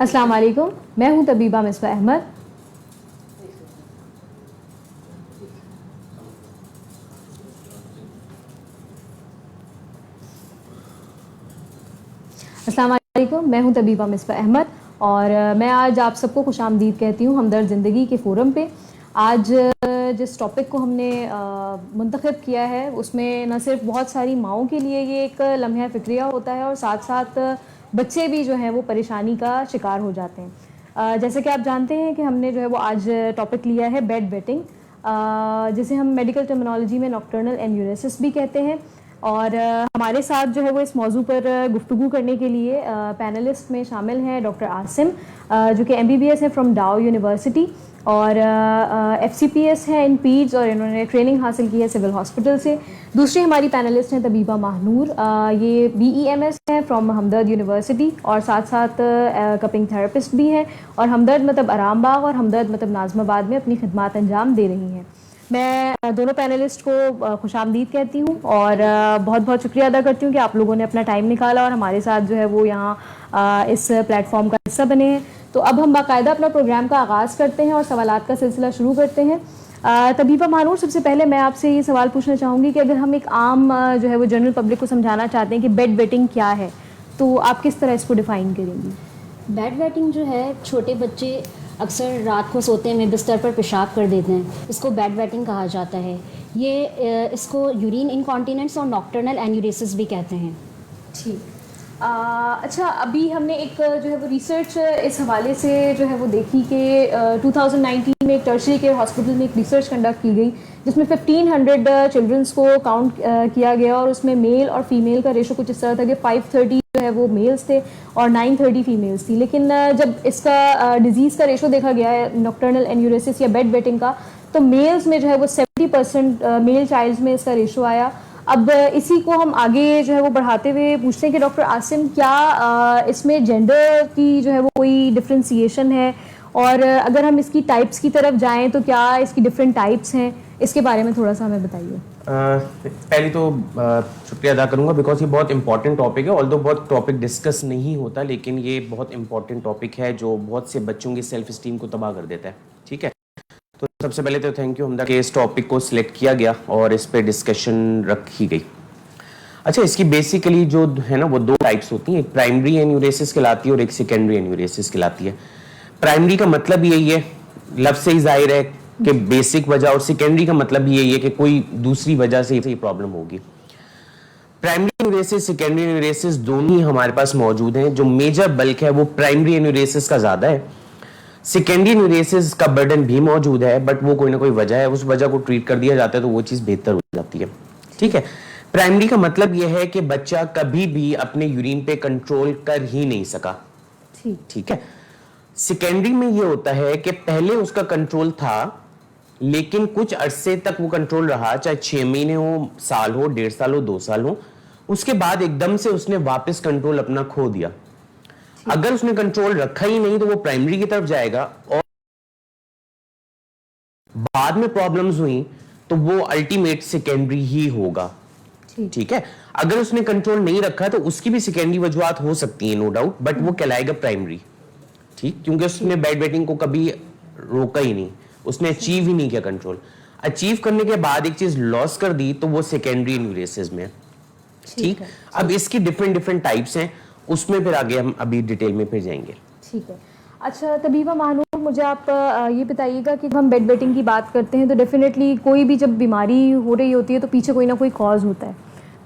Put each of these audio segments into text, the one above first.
अस्सलाम वालेकुम, मैं हूं तबीबा मिसबा अहमद। अस्सलाम वालेकुम, मैं हूं तबीबा मिसबा अहमद और मैं आज आप सबको खुशामदीद कहती हूं हमदर्द ज़िंदगी के फ़ोरम पे। आज जिस टॉपिक को हमने मुंतखब किया है उसमें न सिर्फ बहुत सारी माओं के लिए ये एक लम्हा फ़िक्रिया होता है और साथ साथ बच्चे भी जो हैं वो परेशानी का शिकार हो जाते हैं। जैसे कि आप जानते हैं कि हमने जो है वो आज टॉपिक लिया है बेड वेटिंग, जिसे हम मेडिकल टर्मिनोलॉजी में नॉक्टर्नल एन्यूरेसिस भी कहते हैं। और हमारे साथ जो है वो इस मौजू पर गुफ्तगू करने के लिए पैनलिस्ट में शामिल हैं डॉक्टर आसिम, जो कि MBBS है फ्रॉम डाउ यूनिवर्सिटी और FCPS है इन पीड्स और इन्होंने ट्रेनिंग हासिल की है सिविल हॉस्पिटल से। दूसरी हमारी पैनलिस्ट हैं तबीबा महानूर, ये BEMS हैं फ्रॉम हमदर्द यूनिवर्सिटी और साथ साथ कपिंग थेरेपिस्ट भी हैं और हमदर्द मतलब आरामबाग और हमदर्द मतलब नाज़माबाद में अपनी खिदमात अंजाम दे रही हैं। मैं दोनों पैनलिस्ट को खुशामदीद कहती हूँ और बहुत बहुत शुक्रिया अदा करती हूँ कि आप लोगों ने अपना टाइम निकाला और हमारे साथ जो है वो यहाँ इस प्लेटफॉर्म का हिस्सा बने हैं। तो अब हम बाकायदा अपना प्रोग्राम का आगाज़ करते हैं और सवालात का सिलसिला शुरू करते हैं। तबीबा महानूर, सबसे पहले मैं आपसे ये सवाल पूछना चाहूँगी कि अगर हम एक आम जो है वो जनरल पब्लिक को समझाना चाहते हैं कि बेड वेटिंग क्या है, तो आप किस तरह इसको डिफ़ाइन करेंगी? बेड वेटिंग जो है, छोटे बच्चे अक्सर रात को सोते में बिस्तर पर पेशाब कर देते हैं, इसको बेड वेटिंग कहा जाता है। ये इसको यूरिन इनकॉन्टिनेंस और नॉक्टर्नल एन्यूरेसिस भी कहते हैं। ठीक। अच्छा, अभी हमने एक जो है वो रिसर्च इस हवाले से जो है वो देखी कि 2019 में एक टर्शरी केयर हॉस्पिटल में एक रिसर्च कंडक्ट की गई जिसमें 1500 चिल्ड्रंस को काउंट किया गया और उसमें मेल और फीमेल का रेशो कुछ इस तरह था कि 530 जो है वो मेल्स थे और 930 फीमेल्स थी। लेकिन जब इसका डिजीज़ का रेशो देखा गया है नॉक्टर्नल एन्यूरेसिस या बेड वेटिंग का, तो मेल्स में जो है वो 70% मेल चाइल्ड्स में इसका रेशो आया। अब इसी को हम आगे जो है वो बढ़ाते हुए पूछते हैं कि डॉक्टर आसिम, क्या इसमें जेंडर की जो है वो कोई डिफ्रेंसिएशन है और अगर हम इसकी टाइप्स की तरफ जाएं तो क्या इसकी डिफरेंट टाइप्स हैं, इसके बारे में थोड़ा सा हमें बताइए। पहले तो शुक्रिया अदा करूंगा बिकॉज ये बहुत इंपॉर्टेंट टॉपिक है। ऑल्दो बहुत टॉपिक डिस्कस नहीं होता, लेकिन ये बहुत इंपॉर्टेंट टॉपिक है जो बहुत से बच्चों की सेल्फ स्टीम को तबाह कर देता है। ठीक है, तो सबसे पहले तो थैंक यू हमदा कि इस टॉपिक को सिलेक्ट किया गया और इस पे डिस्कशन रखी गई। अच्छा, इसकी बेसिकली जो है ना वो दो टाइप्स होती हैं, एक प्राइमरी एन्यूरेसिस कहलाती है और एक सेकेंडरी एन्यूरेसिस कहलाती है। प्राइमरी का मतलब यही है, लफ्ज़ से ही जाहिर है कि बेसिक वजह, और सेकेंडरी का मतलब यही है कि कोई दूसरी वजह से ये प्रॉब्लम होगी। प्राइमरी एन्यूरेसिस, सेकेंडरी एन्यूरेसिस दोनों ही हमारे पास मौजूद हैं। जो मेजर बल्क है वो प्राइमरी एन्यूरेसिस का ज़्यादा है। सेकेंडरी एन्यूरेसिस का बर्डन भी मौजूद है, बट वो कोई ना कोई वजह है, उस वजह को ट्रीट कर दिया जाता है तो वो चीज़ बेहतर हो जाती है। ठीक है, प्राइमरी का मतलब यह है कि बच्चा कभी भी अपने यूरिन पे कंट्रोल कर ही नहीं सका। ठीक है, सेकेंडरी में यह होता है कि पहले उसका कंट्रोल था, लेकिन कुछ अरसे तक वो कंट्रोल रहा, चाहे 6 महीने हो, साल हो, 1.5 साल हो, 2 साल हो, उसके बाद एकदम से उसने वापस कंट्रोल अपना खो दिया। अगर उसने कंट्रोल रखा ही नहीं तो वो प्राइमरी की तरफ जाएगा और बाद में प्रॉब्लम्स हुई तो वो अल्टीमेट सेकेंडरी ही होगा। ठीक है, अगर उसने कंट्रोल नहीं रखा तो उसकी भी सेकेंडरी वजूहात हो सकती है, नो डाउट, बट वो कहलाएगा प्राइमरी। ठीक, क्योंकि उसने बेड वेटिंग को कभी रोका ही नहीं, उसने अचीव ही नहीं किया कंट्रोल। अचीव करने के बाद एक चीज लॉस कर दी तो वो सेकेंडरी एन्यूरेसिस में। ठीक, अब इसकी डिफरेंट टाइप्स हैं, उसमें फिर आगे हम अभी डिटेल में फिर जाएंगे। ठीक है। अच्छा तबीबा महानूर, मुझे आप ये बताइएगा कि हम बेड वेटिंग की बात करते हैं तो डेफिनेटली कोई भी जब बीमारी हो रही होती है तो पीछे कोई ना कोई कॉज होता है।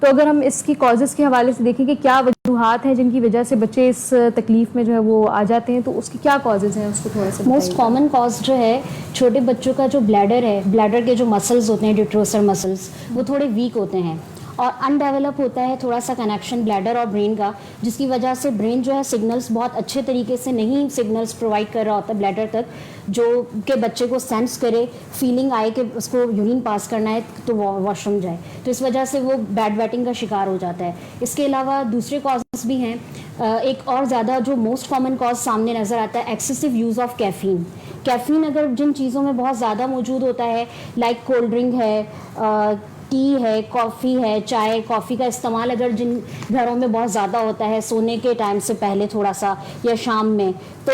तो अगर हम इसकी कॉजेज़ के हवाले से देखें कि क्या वजूहात हैं जिनकी वजह से बच्चे इस तकलीफ़ में जो है वो आ जाते हैं, तो उसकी क्या कॉजेज़ हैं उसको थोड़ा सा मोस्ट कॉमन कॉज जो है, छोटे बच्चों का जो ब्लैडर है, ब्लैडर के जो मसल्स होते हैं, डिट्रोसर मसल्स, वो थोड़े वीक होते हैं और अनडेवलप होता है थोड़ा सा कनेक्शन ब्लैडर और ब्रेन का, जिसकी वजह से ब्रेन जो है सिग्नल्स बहुत अच्छे तरीके से नहीं सिग्नल्स प्रोवाइड कर रहा होता ब्लैडर तक, जो कि बच्चे को सेंस करे, फीलिंग आए कि उसको यूरिन पास करना है तो वॉशरूम जाए, तो इस वजह से वो बेड वेटिंग का शिकार हो जाता है। इसके अलावा दूसरे कॉजेज़ भी हैं। एक और ज़्यादा जो मोस्ट कॉमन कॉज सामने नज़र आता है, excessive use of caffeine. Caffeine अगर जिन चीज़ों में बहुत ज़्यादा मौजूद होता है, लाइक कोल्ड ड्रिंक है, टी है, कॉफ़ी है, चाय कॉफ़ी का इस्तेमाल अगर जिन घरों में बहुत ज़्यादा होता है सोने के टाइम से पहले थोड़ा सा या शाम में, तो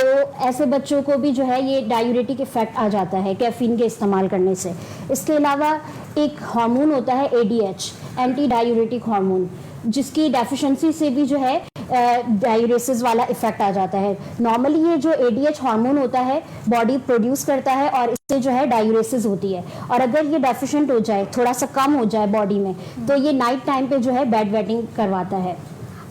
ऐसे बच्चों को भी जो है ये डायूरेटिक इफेक्ट आ जाता है कैफीन के इस्तेमाल करने से। इसके अलावा एक हार्मोन होता है ADH, एंटी डायूरेटिक हार्मोन, जिसकी डेफिशिएंसी से भी जो है डायूरेसिस वाला इफेक्ट आ जाता है। नॉर्मली ये जो ADH हार्मोन होता है बॉडी प्रोड्यूस करता है और इससे जो है डायूरेसिस होती है, और अगर ये डेफिशिएंट हो जाए, थोड़ा सा कम हो जाए बॉडी में, तो ये नाइट टाइम पे जो है बेड वेटिंग करवाता है।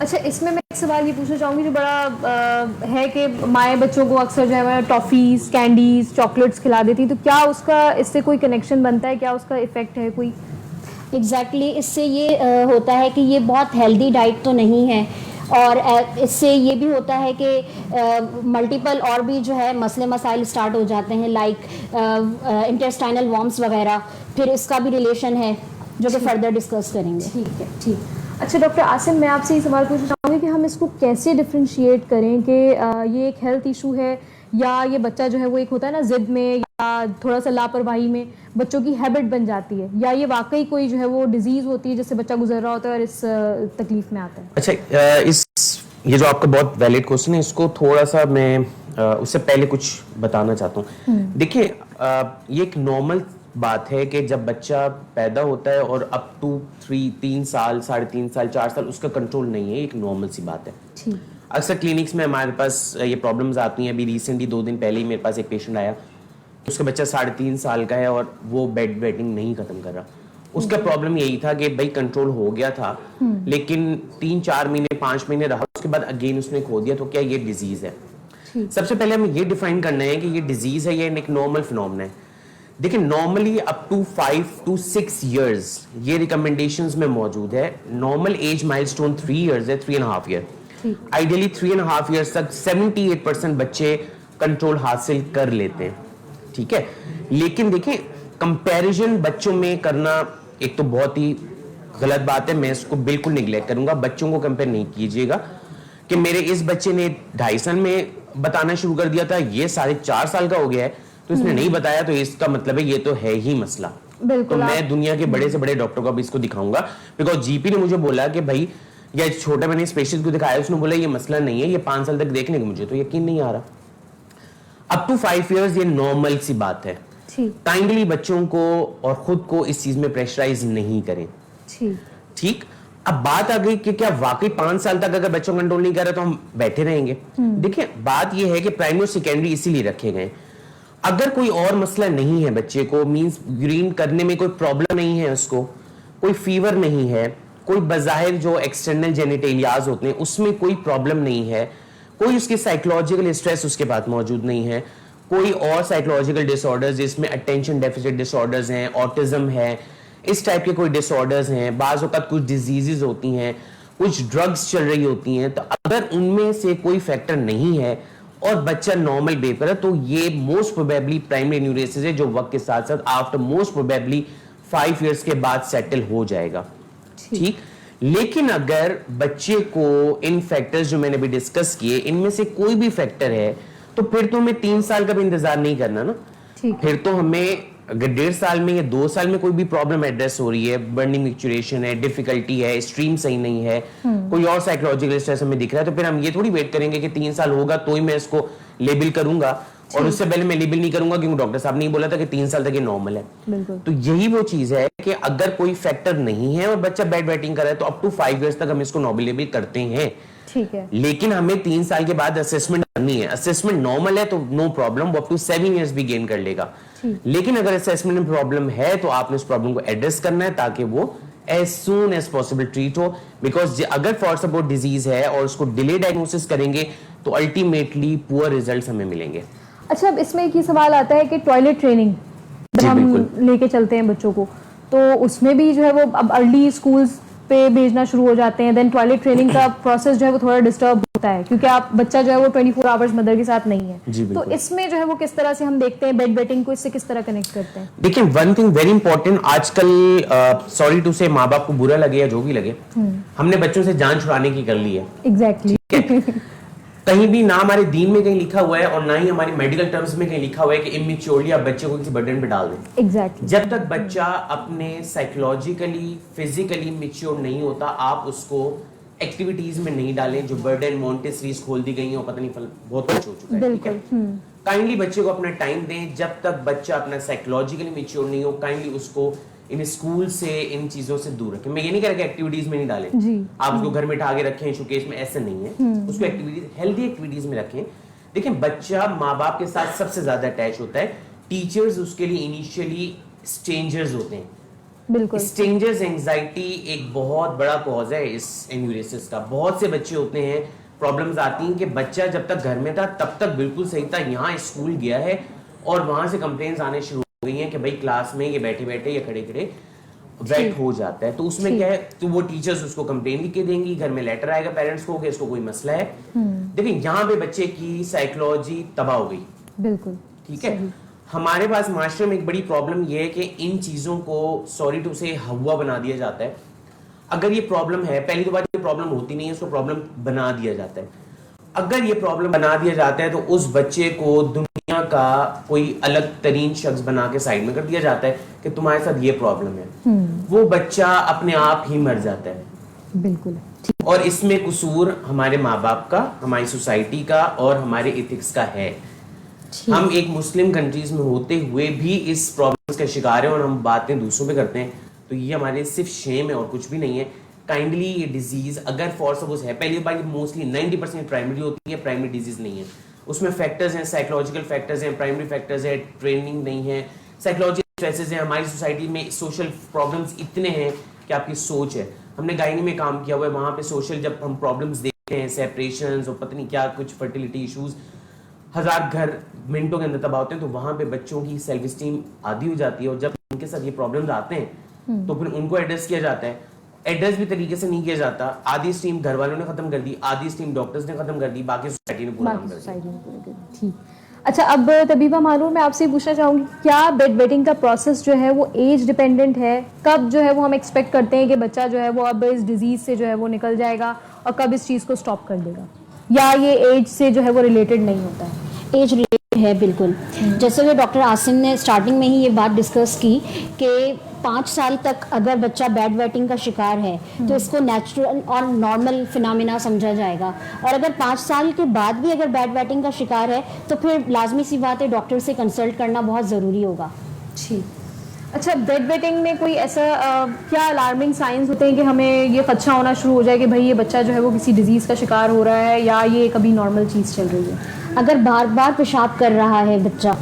अच्छा, इसमें मैं एक सवाल ये पूछना चाहूँगी जो बड़ा है कि माएँ बच्चों को अक्सर जो है टॉफ़ीज़, कैंडीज़, चॉकलेट्स खिला देती, तो क्या उसका इससे कोई कनेक्शन बनता है, क्या उसका इफ़ेक्ट है कोई? एग्जैक्टली इससे ये होता है कि ये बहुत हेल्दी डाइट तो नहीं है, और इससे ये भी होता है कि मल्टीपल और भी जो है मसले मसाइल स्टार्ट हो जाते हैं, लाइक इंटेस्टाइनल वॉर्म्स वगैरह। फिर इसका भी रिलेशन है जो कि फर्दर डिस्कस करेंगे। ठीक है, ठीक। अच्छा डॉक्टर आसिम, मैं आपसे ये सवाल पूछना चाहूँगी कि हम इसको कैसे डिफ्रेंशिएट करें कि ये एक हेल्थ इशू है या ये बच्चा जो है वो एक होता है ना ज़िद में या थोड़ा सा लापरवाही में बच्चों की हैबिट बन जाती है, या ये वाकई कोई जो है वो डिजीज़ होती है जिससे बच्चा गुजर रहा होता है और इस तकलीफ में आता है? अच्छा, ये जो आपका बहुत वैलिड क्वेश्चन है, इसको थोड़ा सा मैं उससे पहले कुछ बताना चाहता हूँ। देखिए, ये एक नॉर्मल बात है कि जब बच्चा पैदा होता है और अप टू 3 साल, 3.5 साल, 4 साल उसका कंट्रोल नहीं है, एक नॉर्मल सी बात है। अक्सर क्लिनिक्स में हमारे पास ये प्रॉब्लम्स आती हैं। अभी रिसेंटली 2 दिन पहले ही मेरे पास एक पेशेंट आया, उसका बच्चा 3.5 साल का है और वो बेड वेटिंग नहीं खत्म कर रहा। उसका प्रॉब्लम यही था कि भाई कंट्रोल हो गया था, लेकिन 3-4 महीने 5 महीने रहा, उसके बाद अगेन उसने खो दिया। तो क्या ये डिजीज है? सबसे पहले हमें ये डिफाइन करना है कि ये डिजीज है या एक नॉर्मल फिनोमेना है। देखिए, normally up to 5 to 6 years ये रिकमेंडेशंस में मौजूद है। नॉर्मल एज माइलस्टोन 3 years है, 3.5 year। आइडियली 3.5 years तक 78% बच्चे कंट्रोल हासिल कर लेते हैं, ठीक है। लेकिन देखिए, कंपैरिजन बच्चों में करना एक तो बहुत ही गलत बात है, मैं इसको बिल्कुल निगलेक्ट करूंगा। बच्चों को कंपेयर नहीं कीजिएगा कि मेरे इस बच्चे ने 2.5 साल में बताना शुरू कर दिया था, ये 4.5 साल का हो गया है तो इसने नहीं बताया, तो इसका मतलब है ये तो है ही मसला। तो मैं दुनिया के बड़े से बड़े डॉक्टर को भी इसको दिखाऊंगा, बिकॉज जीपी ने मुझे बोला कि भाई, या छोटे मैंने स्पेशलिस्ट को दिखाया, उसने बोला ये मसला नहीं है, ये 5 साल तक देख लेंगे। मुझे तो यकीन नहीं आ रहा। अप टू 5 years ये नॉर्मल सी बात है। काइंडली बच्चों को और खुद को इस चीज में प्रेशराइज नहीं करें, ठीक। अब बात आ गई कि क्या वाकई 5 साल तक अगर बच्चों कंट्रोल नहीं कर रहे तो हम बैठे रहेंगे? देखिए, बात यह है कि प्राइमरी और सेकेंडरी इसीलिए रखे गए। अगर कोई और मसला नहीं है बच्चे को, मींस यूरिन करने में कोई प्रॉब्लम नहीं है, उसको कोई फीवर नहीं है, कोई बज़ाहिर जो एक्सटर्नल जेनिटेलियाज होते हैं उसमें कोई प्रॉब्लम नहीं है, कोई उसकी साइकोलॉजिकल स्ट्रेस उसके पास मौजूद नहीं है, कोई और साइकोलॉजिकल डिसऑर्डर्स जिसमें अटेंशन डेफिसिट डिसऑर्डर्स हैं, ऑटिज्म है, इस टाइप के कोई डिसऑर्डर्स हैं, बाज़ वक़्त कुछ डिजीजेस होती हैं, कुछ ड्रग्स चल रही होती हैं, तो अगर उनमें से कोई फैक्टर नहीं है और बच्चा नॉर्मल बिहेव कर रहा है, तो ये मोस्ट प्रोबेबली प्राइमरी एन्यूरेसिस है, जो वक्त के साथ साथ आफ्टर मोस्ट प्रोबेबली 5 years के बाद सेटल हो जाएगा, ठीक। लेकिन अगर बच्चे को इन फैक्टर्स जो मैंने भी डिस्कस किए, इनमें से कोई भी फैक्टर है, तो फिर तो हमें 3 साल का भी इंतजार नहीं करना ना। फिर तो हमें अगर 1.5 साल में या 2 साल में कोई भी प्रॉब्लम एड्रेस हो रही है, बर्निंग मिक्चुरेशन है, डिफिकल्टी है, स्ट्रीम सही नहीं है, कोई और साइकोलॉजिकल स्ट्रेस हमें दिख रहा है, तो फिर हम ये थोड़ी वेट करेंगे कि 3 साल होगा तो ही मैं इसको लेबल करूंगा, और उससे पहले मैं लेबल नहीं करूंगा क्योंकि डॉक्टर साहब ने ही बोला था कि 3 साल तक ये नॉर्मल है। तो यही वो चीज है कि अगर कोई फैक्टर नहीं है और बच्चा बेड वेटिंग कर रहा है, तो अप टू 5 years तक हम इसको नॉर्मल लेबल करते हैं, ठीक है। लेकिन हमें 3 साल के बाद असेसमेंट करनी है। असेसमेंट नॉर्मल है तो नो प्रॉब्लम, वो अप टू 7 years भी गेन कर लेगा। लेकिन अगर असेसमेंट में प्रॉब्लम है तो आपने उस प्रॉब्लम को एड्रेस करना है ताकि वो as soon as possible treat हो। बिकॉज अगर फॉर सपोर्ट डिजीज है और उसको डिले डायग्नोसिस करेंगे तो अल्टीमेटली पुअर रिजल्ट्स हमें मिलेंगे। अच्छा, अब इसमें एक ही सवाल आता है कि टॉयलेट ट्रेनिंग हम लेके चलते हैं बच्चों को, तो उसमें भी जो है वो अब अर्ली स्कूल्स पे भेजना शुरू हो जाते हैं, देन टॉयलेट ट्रेनिंग का प्रोसेस जो है वो थोड़ा डिस्टर्ब होता है क्योंकि आप बच्चा जो है वो 24 आवर्स मदर के साथ नहीं है। तो इसमें जो है वो किस तरह से हम देखते हैं बेड वेटिंग को, इससे किस तरह कनेक्ट करते हैं? देखिए, वन थिंग वेरी इंपॉर्टेंट, आजकल सॉरी टू से माँ बाप को बुरा लगे या जो भी लगे, हमने बच्चों से जान छुड़ाने की कर ली है। एग्जैक्टली। कहीं भी ना हमारे दीन में कहीं लिखा हुआ है और ना ही हमारे मेडिकल टर्म्स में कहीं लिखा हुआ है कि इमेच्योरली आप बच्चे को किसी बर्डन पे डाल दें। एग्जैक्टली। जब तक बच्चा अपने साइकोलॉजिकली फिजिकली मेच्योर नहीं होता, आप उसको एक्टिविटीज में नहीं डालें जो बर्डन मॉन्टेसरीज खोल दी गई हैं और पता नहीं बहुत कुछ हो चुका है। बिल्कुल। काइंडली बच्चे को अपना टाइम दें। जब तक बच्चा अपना साइकोलॉजिकली मेच्योर नहीं हो, काइंडली उसको इन स्कूल से इन चीजों से दूर रखें। मैं ये नहीं कह रहा कि एक्टिविटीज में नहीं डालें जी। आप उसको घर में उठा के रखें शोकेस में, ऐसे नहीं है। उसको एक्टिविटीज हेल्दी एक्टिविटीज में रखें। देखिए बच्चा माँ बाप के साथ सबसे ज्यादा अटैच होता है। टीचर्स उसके लिए इनिशियली स्ट्रेंजर्स होते हैं। बिल्कुल। स्ट्रेंजर्स एंजाइटी एक बहुत बड़ा कॉज है इस एन्यूरेसिस का। बहुत से बच्चे होते हैं, प्रॉब्लम्स आती हैं कि बच्चा जब तक घर में था तब तक बिल्कुल सही था, यहाँ स्कूल गया है और वहां से कंप्लेंट्स आने शुरू हो गई हैं कि भाई क्लास में ये बैठे बैठे या खड़े खड़े वेट हो जाता है। तो उसमें क्या है, तो वो टीचर्स उसको कंप्लेन लिख के देंगी, घर में लेटर आएगा पेरेंट्स को कि इसको कोई मसला है। देखिए यहाँ पे बच्चे की साइकोलॉजी तबाह हो गई। बिल्कुल ठीक है। हमारे पास मास्टर में एक बड़ी प्रॉब्लम यह है कि इन चीजों को सॉरी टू से हवा बना दिया जाता है। अगर ये प्रॉब्लम है, पहली तो बात ये प्रॉब्लम होती नहीं है, इसको प्रॉब्लम बना दिया जाता है। अगर ये प्रॉब्लम बना दिया जाता है तो उस बच्चे को दुनिया का कोई अलग तरीन शख्स बना के साइड में कर दिया जाता है कि तुम्हारे साथ ये प्रॉब्लम है। वो बच्चा अपने आप ही मर जाता है। बिल्कुल। और इसमें कसूर हमारे माँ बाप का, हमारी सोसाइटी का और हमारे इथिक्स का है। हम एक मुस्लिम कंट्रीज में होते हुए भी इस प्रॉब्लम्स का शिकार हैं और हम बातें दूसरों पे करते हैं, तो ये हमारे सिर्फ शेम है और कुछ भी नहीं है। काइंडली ये डिजीज अगर फॉर सपोज है, पहली बात मोस्टली 90% प्राइमरी होती है, प्राइमरी डिजीज नहीं है। उसमें फैक्टर्स हैं, साइकोलॉजिकल फैक्टर्स हैं, प्राइमरी फैक्टर्स है, ट्रेनिंग नहीं है, साइकोलॉजिकल स्ट्रेसेस हैं। हमारी सोसाइटी में सोशल प्रॉब्लम्स इतने हैं कि आपकी सोच है। हमने गायनी में काम किया हुआ है, वहां पे सोशल जब हम प्रॉब्लम्स देखते हैं, सेपरेशंस और पता नहीं क्या कुछ फर्टिलिटी इश्यूज, 1000 घर मिनटों के अंदर तबाह होते हैं, तो वहां पे बच्चों की सेल्फ स्टीम आधी हो जाती है। और जब उनके साथ ये प्रॉब्लम्स आते हैं तो फिर उनको एड्रेस किया जाता है। एड्रेस भी तरीके से नहीं किया जाता। आधी स्टीम घर वालों ने खत्म कर दी, आधी स्टीम डॉक्टर्स ने खत्म कर दी, बाकी सोसाइटी ने पूरा खत्म कर दिया। ठीक। अच्छा, अब तबीबा मालूम, मैं आपसे पूछना चाहूंगी, क्या बेड वेटिंग का प्रोसेस जो है वो एज डिपेंडेंट है? कब जो है वो हम एक्सपेक्ट करते हैं कि बच्चा जो है वो अब इस डिजीज से जो है वो निकल जाएगा और कब इस चीज को स्टॉप कर देगा, या ये एज से जो है वो रिलेटेड नहीं होता है? एज रिलेटेड है बिल्कुल। जैसे कि डॉक्टर आसिम ने स्टार्टिंग में ही ये बात डिस्कस की कि 5 साल तक अगर बच्चा बेड वेटिंग का शिकार है तो इसको नेचुरल और नॉर्मल फिनोमिना समझा जाएगा, और अगर 5 साल के बाद भी अगर बेड वेटिंग का शिकार है तो फिर लाजमी सी बात है डॉक्टर से कंसल्ट करना बहुत ज़रूरी होगा। ठीक। अच्छा, बेड वेटिंग में कोई ऐसा क्या अलार्मिंग साइंस होते हैं कि हमें ये खदशा होना शुरू हो जाए कि भाई ये बच्चा जो है वो किसी डिजीज़ का शिकार हो रहा है, या ये कभी नॉर्मल चीज़ चल रही है? अगर बार बार पेशाब कर रहा है बच्चा,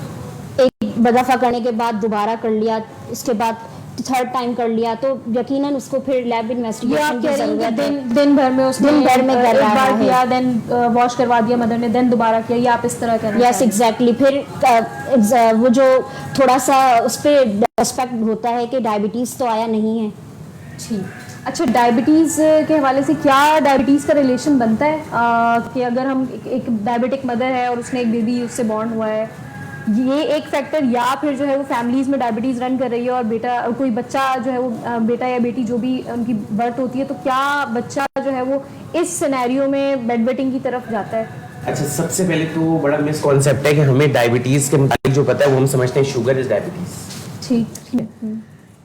एक दफ़ा करने के बाद दोबारा कर लिया, इसके बाद थर्ड टाइम कर लिया, तो यकीनन उसको फिर लैब इन्वेस्टिगेशन की जरूरत है। दिन भर में उसने दिन भर में कर रहा है, किया, देन वॉश करवा दिया मदर ने, देन दोबारा किया, या आप इस तरह कर रहे हैं? Yes exactly. फिर वो जो थोड़ा सा उस पर एस्पेक्ट होता है कि डायबिटीज़ तो आया नहीं है। ठीक। अच्छा, डायबिटीज़ के हवाले से क्या डायबिटीज़ का रिलेशन बनता है कि अगर हम एक डायबिटिक मदर है और उसने एक बेबी उससे बॉर्न हुआ है, ये एक फैक्टर, या फिर जो है वो फैमिलीज़ में डायबिटीज़ रन कर रही है और बेटा कोई बच्चा जो है वो बेटा या बेटी जो भी उनकी बर्थ होती है, तो क्या बच्चा जो है वो इस सिनेरियो में बेड वेटिंग की तरफ जाता है? अच्छा, सबसे पहले तो बड़ा मिस कॉन्सेप्ट है कि हमें डायबिटीज के मुताबिक जो पता है वो हम समझते हैं शुगर इज डायबिटीज। ठीक।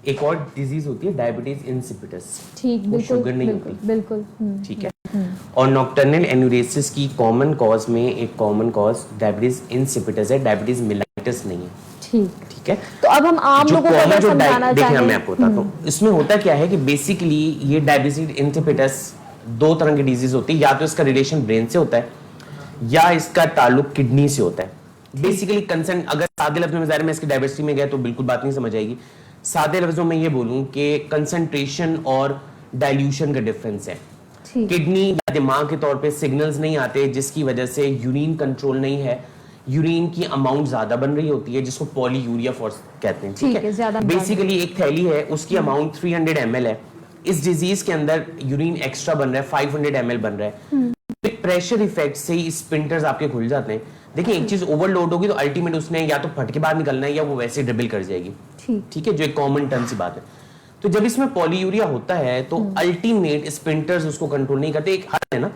एक और डिजीज होती है डायबिटीज इंसिपिडस। ठीक, वो बिल्कुल शुगर नहीं होती। बिल्कुल। ठीक है। और नॉक्टर्नल एन्यूरेसिस की कॉमन कॉज में एक कॉमन कॉज डायबिटीज इंसिपिडस है, डायबिटीज मिलाइटिस नहीं है। ठीक है। तो अब हम आम लोगों को अगर समझाना चाहें, मैं आपको बताता हूँ इसमें होता क्या है कि बेसिकली ये डायबिटीज इंसिपिडस 2 तरह की डिजीज होती है। या तो इसका रिलेशन ब्रेन से होता है या इसका ताल्लुक किडनी से होता है। बेसिकली कंसर्न, अगर सादे लफ्जों में ज़ाहिर मैं इसकी डायवर्सिटी में गया तो बिल्कुल बात नहीं समझ आएगी। सादे लफ्जों में ये बोलूं कि कंसंट्रेशन और डाइल्यूशन का डिफरेंस है। किडनी या दिमाग के तौर पे सिग्नल्स नहीं आते, जिसकी वजह से यूरिन कंट्रोल नहीं है, यूरिन की अमाउंट ज्यादा बन रही होती है, जिसको पॉलीयूरिया फॉर्स कहते हैं। ठीक है। बेसिकली एक थैली है, उसकी अमाउंट 300 ml है। इस डिजीज के अंदर यूरिन एक्स्ट्रा बन रहा है, 500 ml बन रहा है। प्रेशर इफेक्ट से ही स्पिंटर्स आपके खुल जाते हैं। देखिए, एक चीज ओवरलोड होगी तो अल्टीमेट उसने या तो फट के बाहर निकलना है या वो वैसे ड्रिबल कर जाएगी। ठीक है, जो एक कॉमन टर्म सी बात है। तो जब इसमें पॉलीयूरिया होता है तो अल्टीमेट स्पिंटर्स उसको कंट्रोल नहीं करते। एक हद है ना,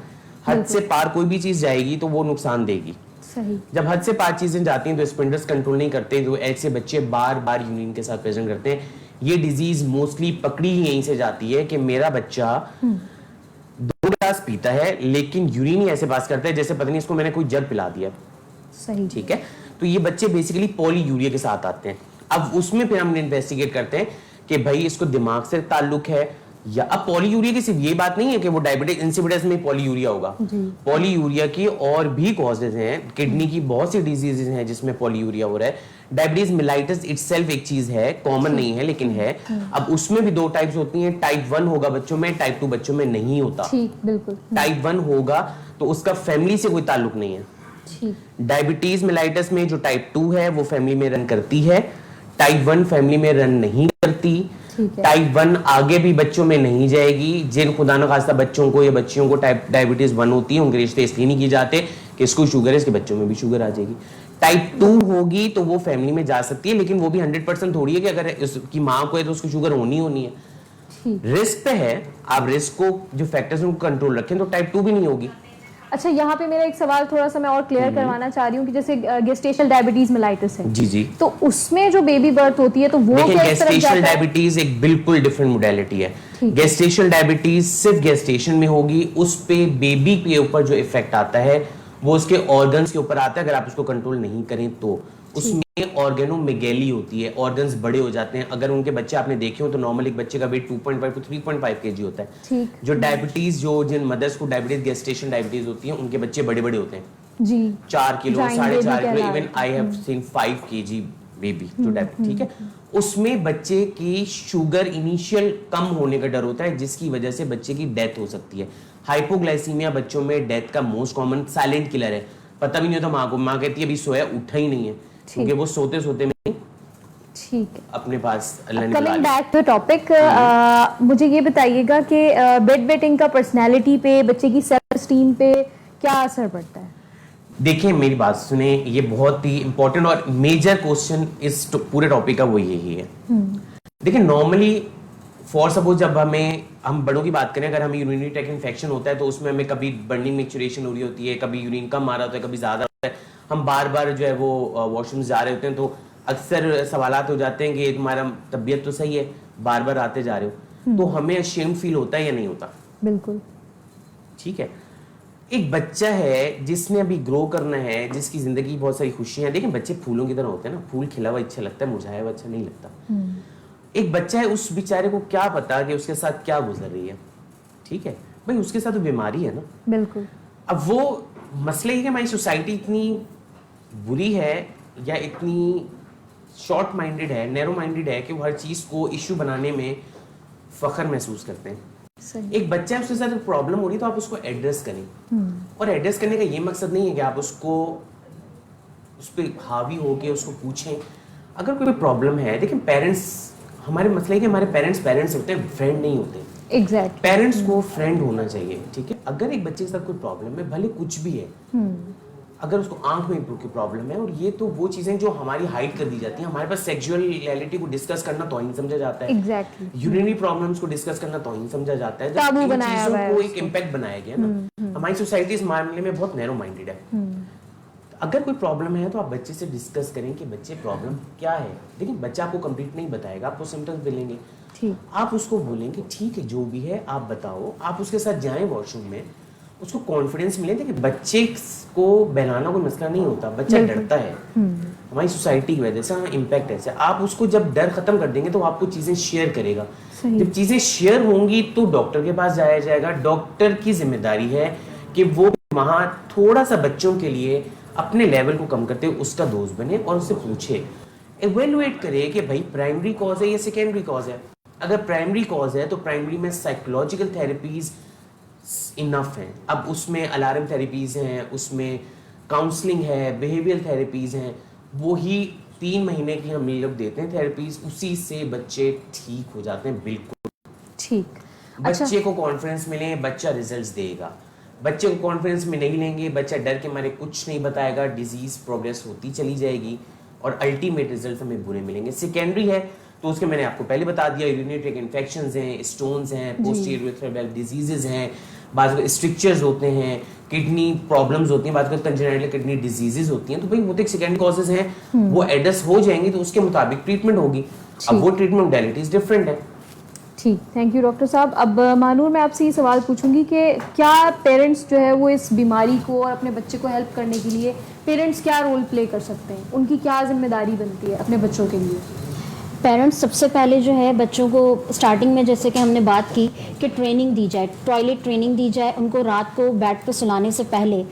हद से पार कोई भी चीज जाएगी तो वो नुकसान देगी। सही। जब हद से पार चीजें जाती हैं तो स्पिंडल्स कंट्रोल नहीं करते, तो ऐसे बच्चे बार बार यूरिन के साथ प्रेजेंट करते हैं। ये डिजीज मोस्टली पकड़ी ही यहीं से जाती है कि मेरा बच्चा 2 गिलास पीता है लेकिन यूरिन ही ऐसे पास करता है जैसे पता नहीं इसको मैंने कोई जग पिला दिया। सही। ठीक है, तो ये बच्चे बेसिकली पॉलीयूरिया के साथ आते हैं। अब उसमें फिर हम इन्वेस्टिगेट करते हैं कि भाई इसको दिमाग से ताल्लुक है या, अब पॉलीयूरिया की सिर्फ ये बात नहीं है कि वो डायबिटिक इंसिपिडस में पॉलीयूरिया होगा। पॉलीयूरिया की और भी कॉजेज हैं, किडनी की बहुत सी डिजीजेज हैं जिसमें पॉलीयूरिया हो रहा है। डायबिटीज मेलाइटस इटसेल्फ एक चीज है, कॉमन नहीं है लेकिन है। अब उसमें भी 2 टाइप्स होती हैं, टाइप 1 होगा बच्चों में, टाइप 2 बच्चों में नहीं होता। ठीक, बिल्कुल। टाइप 1 होगा तो उसका फैमिली से कोई ताल्लुक नहीं है। ठीक। डायबिटीज मेलाइटस में जो टाइप 2 है वो फैमिली में रन करती है, टाइप 1 फैमिली में रन नहीं करती। टाइप 1 आगे भी बच्चों में नहीं जाएगी। जिन खुदा न खास्ता बच्चों को या बच्चियों को डायबिटीज 1 होती है उनके रिश्ते इसलिए नहीं किए जाते कि इसको शुगर है, इसके बच्चों में भी शुगर आ जाएगी। टाइप 2 होगी तो वो फैमिली में जा सकती है, लेकिन वो भी 100% थोड़ी है कि अगर उसकी माँ को है तो उसको शुगर होनी है। रिस्क पे है, आप रिस्क को जो फैक्टर्स उनको कंट्रोल रखें तो टाइप 2 भी नहीं होगी। अच्छा, यहाँ पे मेरा एक सवाल थोड़ा सा मैं और क्लियर करवाना चाह रही हूँ कि जैसे गेस्टेशनल डायबिटीज मेलाइटिस है जी, तो उसमें जो बेबी बर्थ होती है तो वो देखिए, किस तरफ गेस्टेशनल जाता है? डायबिटीज एक बिल्कुल डिफरेंट मोडेलिटी है। गेस्टेशनल डायबिटीज सिर्फ गेस्टेशन में होगी, उस पे बेबी के ऊपर जो इफेक्ट आता है वो उसके ऑर्गन्स के ऊपर आता है। अगर आप उसको कंट्रोल नहीं करें तो उसमें ऑर्गेनोमेगेली होती है, ऑर्गन्स बड़े हो जाते हैं। अगर उनके बच्चे आपने देखे हो तो नॉर्मल एक बच्चे का वेट 2.5 to 3.5 kg होता है। जो डायबिटीज, जो जिन मदर्स को डायबिटीज गेस्टेशन डायबिटीज होती है उनके बच्चे बड़े बड़े होते हैं जी, 4 kilo, 4.5 kilo, even I have seen 5 kg baby जो डायबिटीज। ठीक है, उसमें बच्चे की शुगर इनिशियल कम होने का डर होता है जिसकी वजह से बच्चे की डेथ हो सकती है। हाइपोग्लाइसीमिया बच्चों में डेथ का मोस्ट कॉमन साइलेंट किलर है, पता भी नहीं होता माँ को। माँ कहती है अभी सोया, उठा ही नहीं है, क्योंकि वो सोते सोते में ठीक है अपने पास। कमिंग बैक टू टॉपिक, मुझे ये बताइएगा कि बेड वेटिंग का पर्सनैलिटी पे, बच्चे की सेल्फ स्टीम पे क्या असर पड़ता है? देखिए, मेरी बात सुने, ये बहुत ही इंपॉर्टेंट और मेजर क्वेश्चन इस पूरे टॉपिक का वो यही है। देखिए, नॉर्मली फॉर सपोज जब हम बड़ों की बात करें, अगर हमें यूरिनरी ट्रैक्ट इन्फेक्शन होता है तो उसमें हमें कभी बर्निंग मैच्योरेशन हो रही होती है, कभी यूरिन कम आ रहा होता है, कभी ज्यादा होता है, हम बार बार जो है वो वॉशरूम जा रहे होते हैं, तो अक्सर सवालात हो जाते हैं कि तुम्हारा तबीयत तो सही है, बार बार आते जा रहे हो, तो हमें अशेम फील होता है या नहीं होता? बिल्कुल। ठीक है, एक बच्चा है जिसने अभी ग्रो करना है, जिसकी जिंदगी बहुत सारी खुशियां हैं। देखिए, बच्चे फूलों की तरह होते हैं ना, फूल खिला हुआ अच्छा लगता है, मुरझाया हुआ अच्छा नहीं लगता। एक बच्चा है, उस बेचारे को क्या पता कि उसके साथ क्या गुजर रही है। ठीक है भाई, उसके साथ तो बीमारी है ना। बिल्कुल। अब वो मसला ये कि हमारी सोसाइटी इतनी बुरी है या इतनी शॉर्ट माइंडेड है, नैरो माइंडेड है कि वो हर चीज को इश्यू बनाने में फख्र महसूस करते हैं। एक बच्चा है, उसके साथ प्रॉब्लम हो रही है तो आप उसको एड्रेस करें। और एड्रेस करने का ये मकसद नहीं है कि आप उसको उस पर हावी होके उसको पूछें। अगर कोई प्रॉब्लम है, देखिए पेरेंट्स, हमारे मसले है कि हमारे पेरेंट्स होते हैं, फ्रेंड नहीं होते। एग्जैक्ट। पेरेंट्स को फ्रेंड होना चाहिए। ठीक है, अगर एक बच्चे के साथ कोई प्रॉब्लम है, भले कुछ भी है, अगर उसको आंख में की प्रॉब्लम है, और ये तो वो चीजें जो हमारी हाइड कर दी जाती हैं। हमारे पास सेक्सुअल रियलिटी को डिस्कस करना तौहीन समझा जाता है। एग्जैक्टली। यूरिनरी प्रॉब्लम्स को डिस्कस करना तौहीन समझा जाता है। ताबू जब बनाया हुआ है, को एक इम्पैक्ट बनाया गया ना। हमारी सोसाइटी इस मामले में बहुत नैरो माइंडेड है। अगर कोई प्रॉब्लम है तो आप बच्चे से डिस्कस करें कि बच्चे प्रॉब्लम क्या है। देखिए, बच्चा आपको कंप्लीट नहीं बताएगा, आपको सिम्टम्स मिलेंगे, आप उसको बोलेंगे ठीक है जो भी है आप बताओ, आप उसके साथ जाएं वॉशरूम में, उसको कॉन्फिडेंस मिले। देखिए, बच्चे को बहलाना कोई मसला नहीं होता, बच्चा डरता है। हमारी सोसाइटी की वजह से इम्पैक्ट ऐसे, आप उसको जब डर खत्म कर देंगे तो आपको चीजें शेयर करेगा। जब चीजें शेयर होंगी तो डॉक्टर के पास जाया जाएगा। डॉक्टर की जिम्मेदारी है कि वो वहां थोड़ा सा बच्चों के लिए अपने लेवल को कम करते हुए उसका दोस्त बने और उससे पूछे, इवेलुएट करे कि भाई प्राइमरी कॉज है या सेकेंडरी कॉज है। अगर प्राइमरी कॉज है तो प्राइमरी में साइकोलॉजिकल थेरेपीज इनफ हैं। अब उसमें अलार्म थेरेपीज हैं, उसमें काउंसलिंग है, बिहेवियर थेरेपीज हैं, वो ही 3 महीने की हम लोग देते हैं थेरेपीज, उसी से बच्चे ठीक हो जाते हैं। बिल्कुल ठीक। बच्चे को कॉन्फिडेंस मिले, बच्चा रिजल्ट्स देगा। बच्चे को कॉन्फिडेंस में नहीं लेंगे, बच्चा डर के मारे कुछ नहीं बताएगा, डिजीज प्रोग्रेस होती चली जाएगी और अल्टीमेट रिजल्ट हमें बुरे मिलेंगे। सेकेंडरी है तो उसके मैंने आपको पहले बता दिया, यूरिनरी ट्रैक्ट इन्फेक्शंस हैं, स्टोन्स हैं, पोस्टीरियर वेल डिजीजेस हैं, बाद स्ट्रिक्चर्स होते हैं, किडनी प्रॉब्लम्स होती हैं, बाद में कंजेनिटल किडनी डिजीजेस होती हैं, तो भाई वो तो एक सेकेंड कॉजेज हैं, वो एड्रेस हो जाएंगी तो उसके मुताबिक ट्रीटमेंट होगी। अब वो ट्रीटमेंट मोडेलिटीज डिफरेंट है। ठीक, थैंक यू डॉक्टर साहब। अब मानूर, मैं आपसे ये सवाल पूछूंगी कि क्या पेरेंट्स जो है वो इस बीमारी को और अपने बच्चे को हेल्प करने के लिए पेरेंट्स क्या रोल प्ले कर सकते हैं, उनकी क्या जिम्मेदारी बनती है अपने बच्चों के लिए? पेरेंट्स सबसे पहले जो है बच्चों को स्टार्टिंग में जैसे कि हमने बात की कि ट्रेनिंग दी जाए, टॉयलेट ट्रेनिंग दी जाए, उनको रात को बेड पे सुलाने से पहले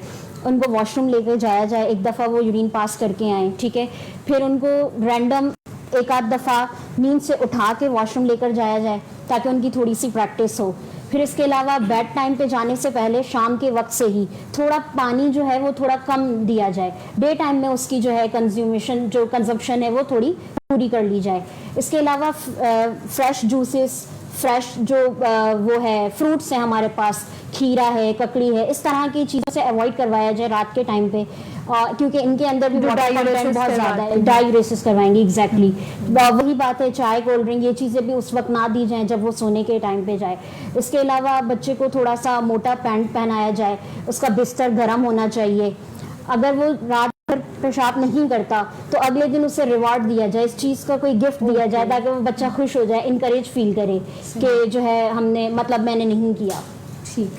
उनको वॉशरूम लेकर जाया जाए, एक दफ़ा वो यूरिन पास करके आएँ, ठीक है। फिर उनको रैंडम एक आध दफ़ा नींद से उठा के वॉशरूम लेकर जाया जाए ताकि उनकी थोड़ी सी प्रैक्टिस हो। फिर इसके अलावा बेड टाइम पे जाने से पहले शाम के वक्त से ही थोड़ा पानी जो है वो थोड़ा कम दिया जाए, डे टाइम में उसकी जो है कंजम्पशन है वो थोड़ी पूरी कर ली जाए। इसके अलावा फ्रेश जूसेस, फ्रेश जो वो है फ्रूट्स हैं हमारे पास, खीरा है, ककड़ी है, इस तरह की चीज़ों से अवॉइड करवाया जाए रात के टाइम पे, क्योंकि इनके अंदर भी वाटर कंटेंट बहुत ज़्यादा है, डायग्रेसिस करवाएंगे। एग्जैक्टली वही बात है, चाय कोल्ड ड्रिंक ये चीज़ें भी उस वक्त ना दी जाएं जब वो सोने के टाइम पे जाए। इसके अलावा बच्चे को थोड़ा सा मोटा पैंट पहनाया जाए, उसका बिस्तर गर्म होना चाहिए। अगर वो रात भर पेशाब नहीं करता तो अगले दिन उसे रिवार्ड दिया जाए, इस चीज़ का कोई गिफ्ट दिया जाए ताकि वो बच्चा खुश हो जाए, इनकरेज फील करे कि जो है हमने मैंने नहीं किया। ठीक।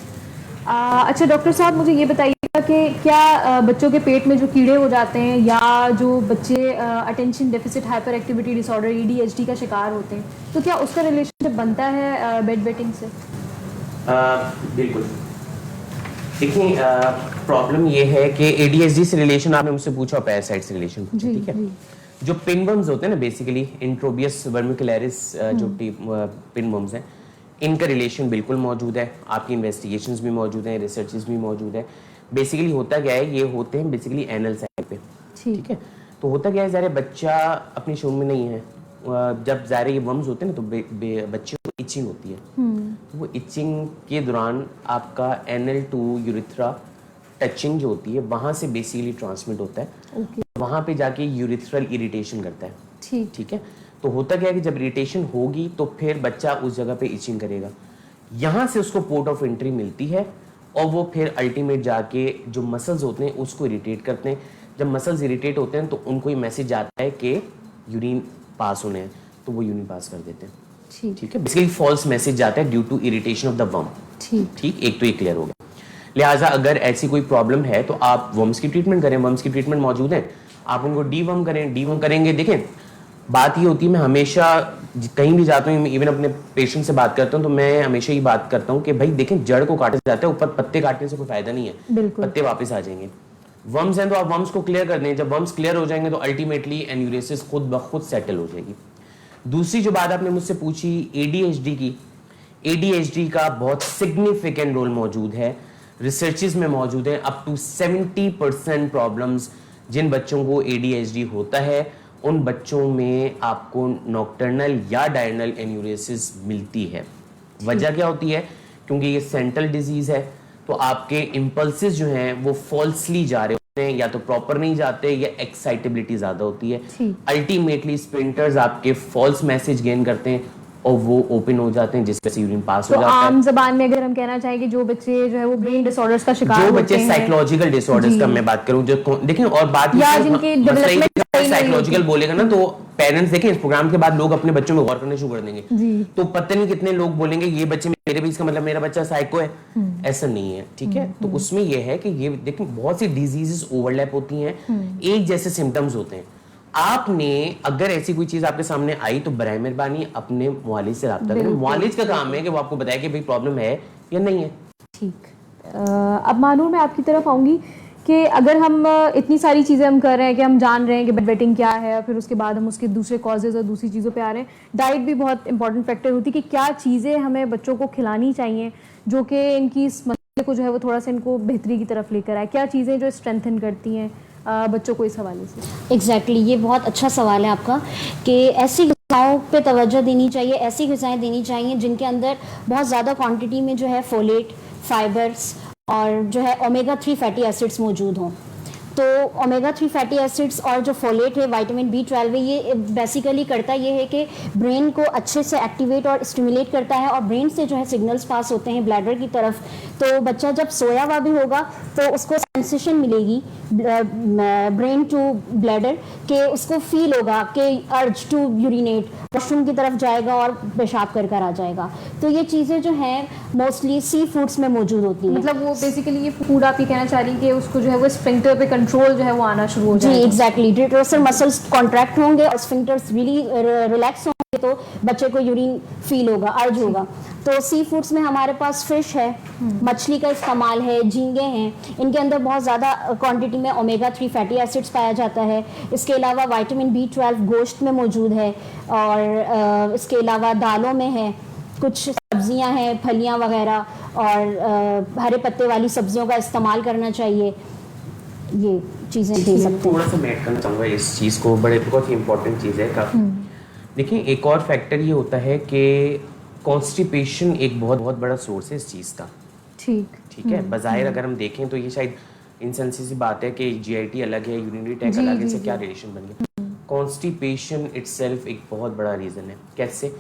अच्छा डॉक्टर साहब, मुझे ये बताइएगा कि क्या बच्चों के पेट में जो कीड़े हो जाते हैं या जो बच्चे attention deficit hyper activity disorder ADHD का शिकार होते हैं, तो क्या उसका रिलेशनशिप बनता है बेड वेटिंग से? बिल्कुल। देखिए, प्रॉब्लम ये है कि ADHD से रिलेशन आपने मुझसे पूछा, पैरासाइट से रिलेशन पूछा, ठीक है। जो पिनवर्म्स होते हैं ना, बेसिकली इंट्रोबियस वर्मिकुलरिस जो पिनवर्म्स हैं, इनका रिलेशन बिल्कुल मौजूद है। आपकी इन्वेस्टिगेशंस भी मौजूद हैं, रिसर्चेस भी मौजूद है। बेसिकली होता क्या है, ये होते हैं बेसिकली एनल साइड पे, ठीक है। तो होता क्या है, ज़ाहिर बच्चा अपने शूर में नहीं है, जब ज़ाहिर ये वर्म्स होते हैं ना तो बच्चे को इचिंग होती है, तो वो इचिंग के दौरान आपका एनल टू यूरिथ्रा टचिंग जो होती है वहाँ से बेसिकली ट्रांसमिट होता है, वहाँ पे जाके यूरिथ्रल इरिटेशन करता है, ठीक है। तो होता क्या है कि जब इरिटेशन होगी तो फिर बच्चा उस जगह पे इचिंग करेगा, यहाँ से उसको पोर्ट ऑफ एंट्री मिलती है और वो फिर अल्टीमेट जाके जो मसल्स होते हैं उसको इरिटेट करते हैं। जब मसल्स इरिटेट होते हैं तो उनको ये मैसेज आता है कि यूरिन पास होने हैं, तो वो यूरिन पास कर देते हैं, ठीक है। बेसिकली फॉल्स मैसेज जाता है due to irritation of the worm, ठीक। एक तो ये क्लियर हो गया। लिहाजा अगर ऐसी कोई प्रॉब्लम है तो आप वर्म्स की ट्रीटमेंट करें, वर्म्स की ट्रीटमेंट मौजूद है, आप उनको डीवर्म करें। डीवर्म करेंगे, देखें बात ये होती है, मैं हमेशा कहीं भी जाता हूँ, इवन अपने पेशेंट से बात करता हूँ तो मैं हमेशा ही बात करता हूँ कि भाई देखें, जड़ को काटा जाता है, ऊपर पत्ते काटने से कोई फायदा नहीं है, पत्ते वापस आ जाएंगे। वर्म्स हैं तो आप वर्म्स को क्लियर कर दें, जब वर्म्स क्लियर हो जाएंगे तो अल्टीमेटली एन्यूरेसिस खुद ब खुद सेटल हो जाएगी। दूसरी जो बात आपने मुझसे पूछी ADHD की, ADHD का बहुत सिग्निफिकेंट रोल मौजूद है, रिसर्चेस में मौजूद है। अप टू 70% प्रॉब्लम्स जिन बच्चों को ADHD होता है उन बच्चों में आपको नॉक्टर्नल या डायरनल एन्यूरेसिस मिलती है। वजह क्या होती है? क्योंकि ये सेंट्रल डिजीज है, तो आपके इम्पल्सेस जो हैं वो फॉल्सली जा रहे होते हैं, या तो प्रॉपर नहीं जाते या एक्साइटेबिलिटी ज्यादा होती है। अल्टीमेटली स्प्रिंटर्स आपके फॉल्स मैसेज गेन करते हैं और वो ओपन हो जाते हैं, जिससे यूरिन पास हो जाता है। आम जबान में अगर हम कहना चाहें कि जो बच्चे जो है वो ब्रेन डिसऑर्डर्स का शिकार जो होते बच्चे हैं, साइकोलॉजिकल डिसऑर्डर्स का मैं बात करूं, जो देखें, और बात या जिनकी डेवलपमेंट साइकोलॉजिकल बोलेगा ना तो पेरेंट्स देखें इस प्रोग्राम के बाद लोग अपने बच्चों में गौर करने शुरू कर देंगे, तो पता नहीं कितने लोग बोलेंगे ये बच्चे मेरे भी, इसका मतलब मेरा बच्चा साइको है। ऐसा नहीं है, ठीक है। तो उसमें ये है कि ये देखें बहुत सी डिजीजेस ओवरलैप होती हैं, एक जैसे सिम्टम्स होते हैं। आपने अगर ऐसी कोई चीज आपके सामने आई तो बराए मेहरबानी अपने मुआलिज से रब्ता करें। मुआलिज का काम है कि वो आपको बताए कि भाई प्रॉब्लम है या नहीं है। ठीक। अब मानूर, मैं आपकी तरफ आऊंगी कि अगर हम इतनी सारी चीज़ें हम कर रहे हैं कि हम जान रहे हैं कि बेड वेटिंग क्या है, फिर उसके बाद हम उसके दूसरे कॉजेज़ और दूसरी चीज़ों पे आ रहे हैं, डाइट भी बहुत इंपॉर्टेंट फैक्टर होती है कि क्या चीज़ें हमें बच्चों को खिलानी चाहिए जो कि इनकी इस मसले को जो है वो थोड़ा सा इनको बेहतरी की तरफ लेकर आए, क्या चीज़ें जो स्ट्रेंथन करती हैं बच्चों को इस हवाले से? एग्जैक्टली, ये बहुत अच्छा सवाल है आपका कि ऐसी ग़िज़ाओं पे तवज्जो देनी चाहिए, ऐसी ग़िज़ाएँ देनी चाहिए जिनके अंदर बहुत ज़्यादा क्वांटिटी में जो है फोलेट, फाइबर्स और जो है ओमेगा 3 फैटी एसिड्स मौजूद हों। तो ओमेगा 3 फैटी एसिड्स और जो फोलेट है, विटामिन B12 है, ये बेसिकली करता ये है कि ब्रेन को अच्छे से एक्टिवेट और स्टिमुलेट करता है और ब्रेन से जो है सिग्नल्स पास होते हैं ब्लैडर की तरफ। तो बच्चा जब सोया हुआ भी होगा तो उसको सेंसेशन मिलेगी ब्रेन टू ब्लैडर के, उसको फील होगा कि अर्ज टू यूरिनेट, वॉशरूम की तरफ जाएगा और पेशाब कर आ जाएगा। तो ये चीज़ें जो हैं मोस्टली सी फूड्स में मौजूद होती हैं। मतलब वो बेसिकली ये फूड आप ये कहना चाह रही हैं कि उसको जो है वो स्फिंक्टर पे कंट्रोल जो है वो आना शुरू हो जी जाएगा। एग्जैक्टली, डिट्रोसर मसल्स कॉन्ट्रैक्ट होंगे और स्फिंक्टर्स रिली रिलैक्स होंगे तो बच्चे को यूरिन फील होगा, अर्ज होगा। तो सी फूड्स में हमारे पास फिश है, मछली का इस्तेमाल है, झींगे हैं, इनके अंदर बहुत ज़्यादा क्वांटिटी में ओमेगा 3 फैटी एसिड्स पाया जाता है। इसके अलावा विटामिन B12 गोश्त में मौजूद है और इसके अलावा दालों में है, कुछ सब्जियां हैं, फलियां वगैरह, और हरे पत्ते वाली सब्जियों का इस्तेमाल करना चाहिए। ये चीज़ें दे सकते हैं। थोड़ा सा मैं ऐड करना चाहूँगा इस चीज़ को, बड़े बहुत ही इंपॉर्टेंट चीज़ है काफ़ी। देखिए एक और फैक्टर ये होता है कि कॉन्स्टिपेशन एक बहुत बहुत बड़ा सोर्स है इस चीज़ का। ठीक है, बज़ाहिर अगर हम देखें तो ये शायद इंसेंसी सी बात है कि जीआईटी अलग है, यूरिनरी ट्रैक्ट अलग है, इससे क्या रिलेशन बन गया। कॉन्स्टिपेशन इटसेल्फ एक बहुत बड़ा रीज़न है। कैसे?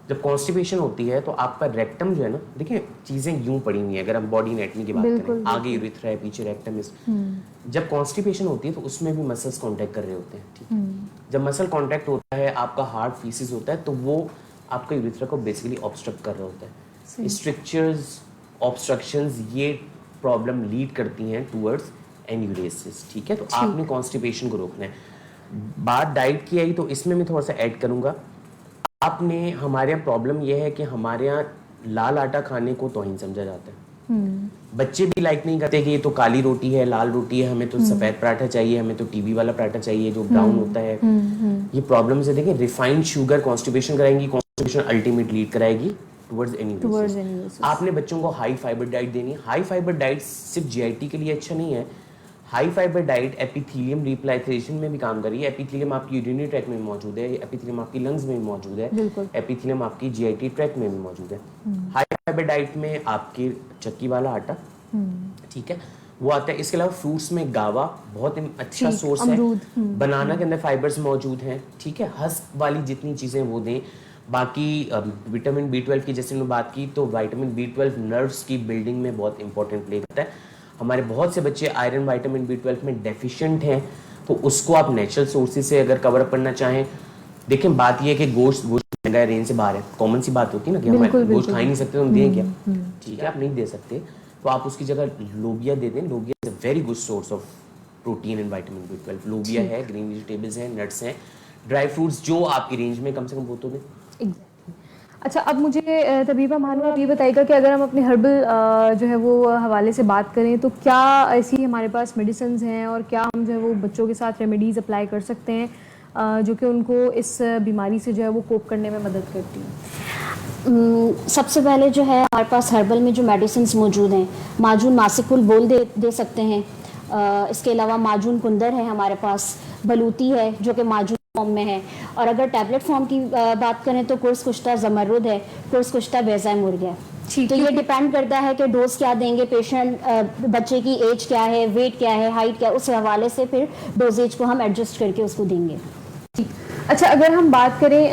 जब कॉन्स्टिपेशन होती है तो आपका रेक्टम जो है ना, देखिए चीज़ें यूं पड़ी हुई हैं, अगर हम बॉडी एनाटॉमी की बात करें, आगे यूरिथ्रा है, पीछे रेक्टम है। जब कॉन्स्टिपेशन होती है तो उसमें भी मसल्स कांटेक्ट कर रहे होते हैं। ठीक है, जब मसल कांटेक्ट होता है, आपका हार्ट फीसिस होता है, तो वो आपका यूरिथ्रा को बेसिकली ऑब्स्ट्रक्ट कर रहा होता है। स्ट्रिक्चर्स, ऑब्स्ट्रक्शंस, ये प्रॉब्लम लीड करती हैं टूवर्ड्स एन्यूरेसिस। ठीक है, तो आपने कॉन्स्टिपेशन को रोकना है। बात डाइट की आई तो इसमें मैं थोड़ा सा ऐड करूंगा। आपने, हमारे यहाँ प्रॉब्लम यह है कि हमारे यहाँ लाल आटा खाने को तौहीन समझा जाता है। बच्चे भी लाइक नहीं करते कि ये तो काली रोटी है, लाल रोटी है, हमें तो सफेद पराठा चाहिए, हमें तो टीवी वाला पराठा चाहिए जो ब्राउन होता है। ये प्रॉब्लम से देखिए, रिफाइंड शुगर कॉन्स्टिपेशन कराएंगी, कॉन्स्टिपेशन अल्टीमेट लीड कराएगी टुवर्ड्स एनीमिया। आपने बच्चों को हाई फाइबर डाइट देनी है। हाई फाइबर डाइट सिर्फ जीआईटी के लिए अच्छा नहीं है। High fibre diet epithelium replication में भी काम कर रही है। एपिथेलियम आपकी यूरिनरी ट्रैक्ट में मौजूद है, एपिथेलियम आपकी लंग्स में भी मौजूद है, एपिथेलियम आपकी जीआईटी ट्रैक्ट में भी मौजूद है। हाई फाइबर डाइट में आपकी चक्की वाला आटा, ठीक है, वो आता है। इसके अलावा फ्रूट्स में गावा बहुत अच्छा सोर्स है। बनाना के अंदर फाइबर्स मौजूद हैं। ठीक है, हस्क वाली जितनी चीज़ें वो दें। बाकी विटामिन B12 की जैसे हमने बात की, तो विटामिन B12 नर्व्स की बिल्डिंग में बहुत इंपॉर्टेंट प्ले करता है। हमारे बहुत से बच्चे आयरन विटामिन B12 में डेफिशिएंट हैं, तो उसको आप नेचुरल सोर्सेज से अगर कवर अप करना चाहें। देखें बात ये है कि गोश्त महंगा है, रेंज से बाहर है, कॉमन सी बात होती है ना कि हम गोश्त खा ही नहीं सकते, तो हम दें क्या? ठीक है, आप नहीं दे सकते तो आप उसकी जगह लोबिया दे दें। लोबिया is a very good source of protein and vitamin B12। लोबिया है, ग्रीन वेजिटेबल्स हैं, नट्स हैं, ड्राई फ्रूट्स जो आपकी रेंज में कम से कम वो तो दें। अच्छा, अब मुझे तबीबा मानो आप ये बताइएगा कि अगर हम अपने हर्बल जो है वो हवाले से बात करें तो क्या ऐसी हमारे पास मेडिसिन हैं और क्या हम जो है वो बच्चों के साथ रेमेडीज़ अप्लाई कर सकते हैं जो कि उनको इस बीमारी से जो है वो कोप करने में मदद करती हैं? सबसे पहले जो है हमारे पास हर्बल में जो मेडिसिन मौजूद हैं, माजून मासिकुल बोल दे सकते हैं। इसके अलावा माजून कुंदर है हमारे पास, बलूती है जो कि माजून फॉर्म में है, और अगर टैबलेट फॉर्म की बात करें तो कुर्स कुश्ता जमरुद है, कुर्स कुश्ता बेज़ा मुर्ग है। तो ये डिपेंड करता है कि डोज क्या देंगे, पेशेंट बच्चे की एज क्या है, वेट क्या है, हाइट क्या है, उस हवाले से फिर डोजेज को हम एडजस्ट करके उसको देंगे। ठीक। अच्छा, अगर हम बात करें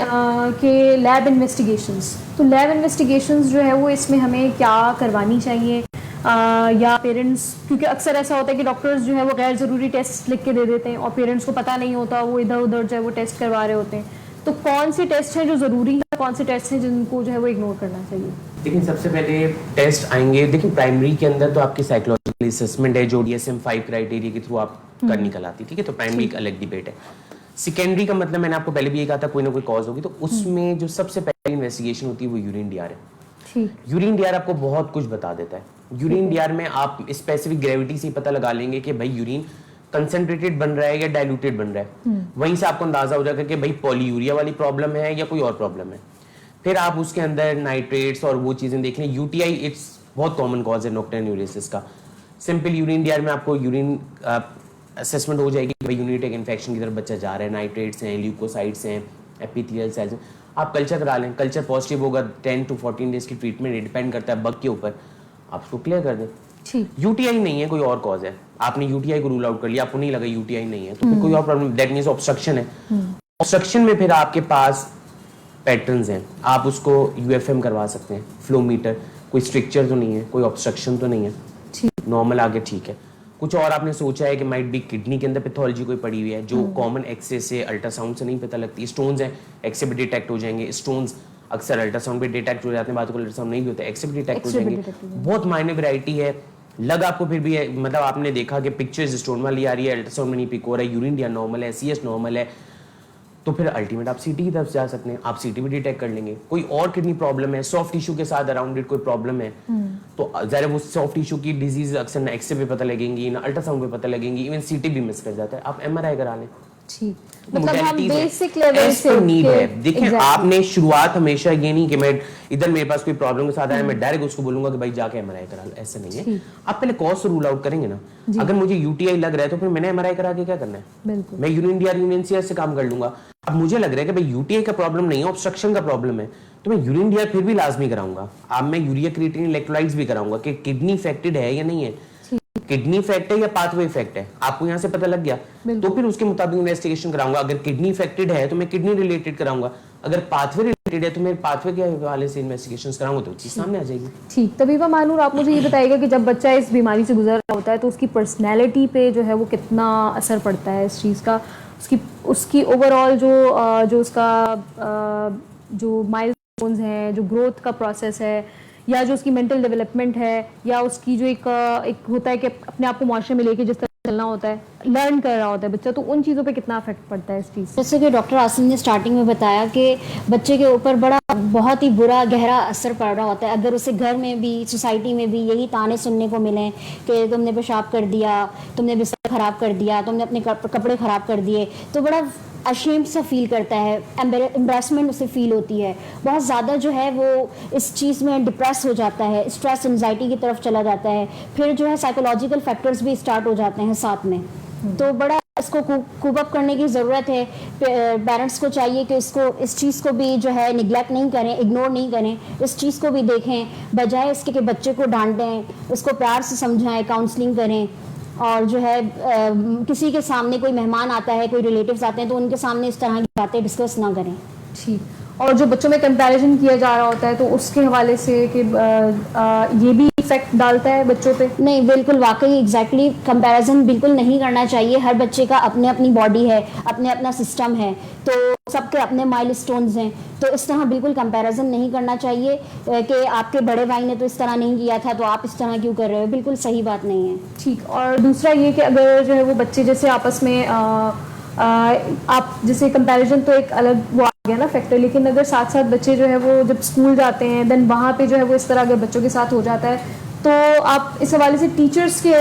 कि लैब इन्वेस्टिगेशंस, तो लैब इन्वेस्टिगेशंस जो है वो इसमें हमें क्या करवानी चाहिए या पेरेंट्स, क्योंकि अक्सर ऐसा होता है कि डॉक्टर्स जो है वो गैर ज़रूरी टेस्ट लिख के दे देते हैं और पेरेंट्स को पता नहीं होता, वो इधर उधर जो है वो टेस्ट करवा रहे होते हैं। तो कौन से टेस्ट हैं जो ज़रूरी है, कौन से टेस्ट हैं जिनको जो है वो इग्नोर करना चाहिए? देखिए सबसे पहले टेस्ट आएंगे, देखिए प्राइमरी के अंदर तो आपकी साइकोलॉजिकल असेसमेंट है जो DSM-5 क्राइटेरिया के थ्रू आप कर निकल आती है। ठीक है, तो प्राइमरी एक अलग डिबेट है। सेकेंडरी का मतलब मैंने आपको पहले भी ये कहा था, कोई ना कोई कॉज होगी, तो उसमें जो सबसे पहली इन्वेस्टिगेशन होती है वो यूरिन डीआर है। यूरिन डीआर आपको बहुत कुछ बता देता है। यूरिन डीआर में आप स्पेसिफिक ग्रेविटी से पता लगा लेंगे कि भाई यूरिन कंसंट्रेटेड बन रहा है या डाइल्यूटेड बन रहा है। वहीं से आपको अंदाजा हो जाएगा कि भाई पॉलीयूरिया वाली प्रॉब्लम है या कोई और प्रॉब्लम है। फिर आप उसके अंदर नाइट्रेट्स और वो चीजें देख लें। यूटीआई इट्स बहुत कॉमन कॉज है नॉक्टर्नल यूरेसिस का। सिंपल यूरिन डीआर में आपको यूरिन असेसमेंट हो जाएगी कि भाई यूरिनरी इन्फेक्शन की तरफ बच्चा जा रहा है, नाइट्रेट्स हैं, ल्यूकोसाइट्स हैं, एपिथेलियल सेल्स हैं। आप कल्चर करा लें, कल्चर पॉजिटिव होगा, 10 to 14 डेज की ट्रीटमेंट डिपेंड करता है बग के ऊपर, आप उसको क्लियर कर दें। यूटीआई नहीं है, कोई और कॉज है। आपने यूटीआई को रूल आउट कर लिया, आपको नहीं लगा यूटीआई नहीं है, तो फिर कोई और प्रॉब्लम, दैट मींस ऑब्स्ट्रक्शन है। ऑब्स्ट्रक्शन में फिर आपके पास पैटर्न्स हैं, आप उसको यूएफएम करवा सकते हैं, फ्लोमीटर, कोई स्ट्रक्चर तो नहीं है, कोई ऑब्स्ट्रक्शन तो नहीं है, नॉर्मल आगे ठीक है। कुछ और आपने सोचा है कि माइट बी किडनी के अंदर पैथोलॉजी कोई पड़ी हुई है जो कॉमन एक्सरे से अल्ट्रासाउंड से नहीं पता लगती, स्टोन्स हैं एक्सरे पे डिटेक्ट हो जाएंगे, स्टोन्स अक्सर अल्ट्रासाउंड पे डिटेक्ट हो जाते हैं, बात को अल्ट्रासाउंड नहीं भी होता, एक्सरे पे डिटेक्ट हो जाएंगे, बहुत माइनर वैरायटी है। लग आपको फिर भी है, मतलब आपने देखा कि पिक्चर्स स्टोन वाली आ रही है, अल्ट्रासाउंड में नहीं पिक हो रहा है, यूरिन नॉर्मल है, सीएस नॉर्मल है, तो फिर अल्टीमेट आप सीटी की तरफ जा सकते हैं, आप सीटी भी डिटेक्ट कर लेंगे। कोई और किडनी प्रॉब्लम है, सॉफ्ट टिश्यू के साथ अराउंड इट कोई प्रॉब्लम है, तो जरा वो सॉफ्ट टिश्यू की डिजीज अक्सर ना एक्सरे पे पता लगेंगी, ना अल्ट्रासाउंड पे पता लगेंगी, इवन सीटी भी मिस कर जाता है, आप एमआरआई करा लें। ठीक, मतलब हम बेसिक लेवल से नीड है। देखिए आपने शुरुआत हमेशा ये नहीं कि मैं इधर मेरे पास कोई प्रॉब्लम के साथ आया मैं डायरेक्ट उसको बोलूंगा कि भाई जाके एमआरआई करा लो, ऐसा नहीं है। आप पहले कॉज रूल आउट करेंगे ना, अगर मुझे यूटीआई लग रहा है तो फिर मैंने एमआरआई करा के क्या करना है, बिल्कुल मैं यूरिन से काम कर लूंगा। अब मुझे लग रहा है कि भाई यूटीआई का प्रॉब्लम नहीं है, ऑब्स्ट्रक्शन का प्रॉब्लम है, तो मैं यूरिन फिर भी लाजमी कराऊंगा। अब मैं यूरिया क्रिएटिनिन इलेक्ट्रोलाइट्स भी कराऊंगा कि किडनी इफेक्टेड है या नहीं है, किडनी इफेक्ट है या पाथवे इफेक्ट है, आपको यहाँ से पता लग गया, तो फिर उसके मुताबिक इन्वेस्टिगेशन कराऊंगा। अगर किडनी इफेक्टेड है तो मैं किडनी रिलेटेड कराऊंगा, अगर पाथवे रिलेटेड है तो मैं पाथवे के हवाले से इन्वेस्टिगेशंस कराऊंगा, तो चीज सामने आ जाएगी। ठीक, तबीबा मानूर, आप मुझे ये बताइएगा कि जब बच्चा इस बीमारी से गुजर रहा होता है तो उसकी पर्सनैलिटी पे जो है वो कितना असर पड़ता है इस चीज़ का, उसकी ओवरऑल जो उसका जो माइलस्टोन्स हैं, जो ग्रोथ का प्रोसेस है, या जो उसकी मेंटल डेवलपमेंट है, या उसकी जो एक होता है कि अपने आप को माशरे में लेके जिस तरह चलना होता है, लर्न कर रहा होता है बच्चा, तो उन चीज़ों पे कितना इफेक्ट पड़ता है इस चीज़ से? जैसे कि डॉक्टर आसिम ने स्टार्टिंग में बताया कि बच्चे के ऊपर बहुत ही बुरा गहरा असर पड़ रहा होता है। अगर उसे घर में भी, सोसाइटी में भी यही ताने सुनने को मिले कि तुमने पेशाब कर दिया, तुमने बिस्तर ख़राब कर दिया, तुमने अपने कपड़े ख़राब कर दिए, तो बड़ा अशेम्ड सा फील करता है, एम्बेरसमेंट उसे फील होती है, बहुत ज़्यादा जो है वो इस चीज़ में डिप्रेस हो जाता है, स्ट्रेस एंजाइटी की तरफ चला जाता है, फिर जो है साइकोलॉजिकल फैक्टर्स भी स्टार्ट हो जाते हैं साथ में। तो बड़ा इसको कूप अप करने की ज़रूरत है। पेरेंट्स को चाहिए कि इस चीज़ को भी जो है निगलेक्ट नहीं करें, इग्नोर नहीं करें, इस चीज़ को भी देखें, बजाय इसके कि बच्चे को डांटें, उसको प्यार से समझाएं, काउंसलिंग करें, और जो है किसी के सामने कोई मेहमान आता है, कोई रिलेटिव्स आते हैं, तो उनके सामने इस तरह की बातें डिस्कस ना करें। ठीक, और जो बच्चों में कंपैरिजन किया जा रहा होता है तो उसके हवाले से कि ये भी इफेक्ट डालता है बच्चों पे? नहीं, बिल्कुल वाकई एग्जैक्टली कंपैरिजन बिल्कुल नहीं करना चाहिए। हर बच्चे का अपने अपनी बॉडी है, अपना सिस्टम है, तो सबके अपने माइलस्टोन्स हैं, तो इस तरह बिल्कुल कंपैरिजन नहीं करना चाहिए कि आपके बड़े भाई ने तो इस तरह नहीं किया था तो आप इस तरह क्यों कर रहे हो, बिल्कुल सही बात नहीं है। ठीक, और दूसरा ये कि अगर जो है वो बच्चे जैसे आपस में आप जैसे कंपैरिजन तो एक अलग वो आ गया ना फैक्टर, लेकिन अगर साथ साथ बच्चे जो है वो जब स्कूल जाते हैं देन वहाँ पे जो है वो इस तरह अगर बच्चों के साथ हो जाता है, तो आप इस हवाले से टीचर्स के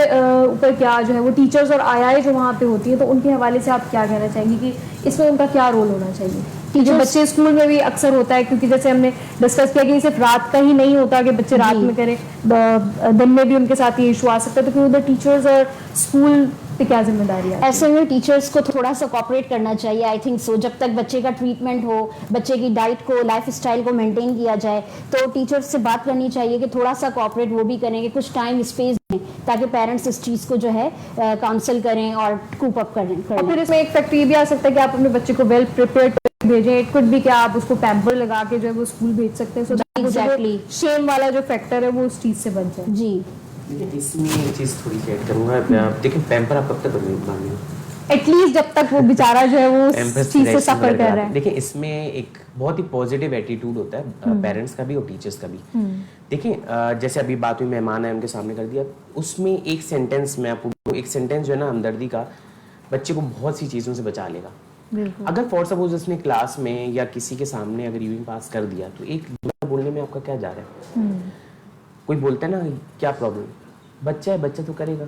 ऊपर क्या जो है वो टीचर्स और आईआई जो वहाँ पे होती है, तो उनके हवाले से आप क्या कहना चाहेंगे कि इसमें उनका क्या रोल होना चाहिए? कि जो बच्चे स्कूल में भी अक्सर होता है, क्योंकि जैसे हमने डिस्कस किया कि सिर्फ रात का ही नहीं होता कि बच्चे रात में करें, दिन में भी उनके साथ ये इशू आ सकता है, तो फिर उधर टीचर्स और स्कूल पे क्या जिम्मेदारी है? ऐसे में टीचर्स को थोड़ा सा कोऑपरेट करना चाहिए, आई थिंक सो। जब तक बच्चे का ट्रीटमेंट हो, बच्चे की डाइट को, लाइफ स्टाइल को मेंटेन किया जाए, तो टीचर्स से बात करनी चाहिए कि थोड़ा सा कोऑपरेट वो भी करें, कि कुछ टाइम स्पेस दें, ताकि पेरेंट्स इस चीज़ को जो है काउंसिल करें और कूप अप करें। और फिर इसमें एक फैक्टर ये भी आ सकता है कि आप अपने बच्चे को वेल प्रिपेयर्ड भेजें। इट कुड भी कि आप उसको पैम्पर लगा के जो है वो स्कूल भेज सकते हैं, सो एग्जैक्टली शेम वाला जो फैक्टर है वो उस चीज़ से बच जाए। जी, इसमें एक चीज़ थोड़ी सी ऐड करूँगा। देखिए पैम्पर आप कब तक बनेंगे, एटलीस्ट जब तक वो बेचारा जो है वो उस चीज़ से सफर कर रहा है। देखिए इसमें एक बहुत ही पॉजिटिव एटीट्यूड होता है पेरेंट्स का भी और टीचर्स का भी। देखिए जैसे अभी बात हुई, मेहमान है उनके सामने कर दिया, उसमें एक सेंटेंस मैं आपको, एक सेंटेंस जो है ना हमदर्दी का, बच्चे को बहुत सी चीज़ों से बचा लेगा। अगर फॉर सपोज उसने क्लास में या किसी के सामने अगर यूरिन पास कर दिया, तो एक बोलने में आपका क्या जा रहा है? कोई बोलता है ना क्या प्रॉब्लम, बच्चा है, बच्चा तो करेगा,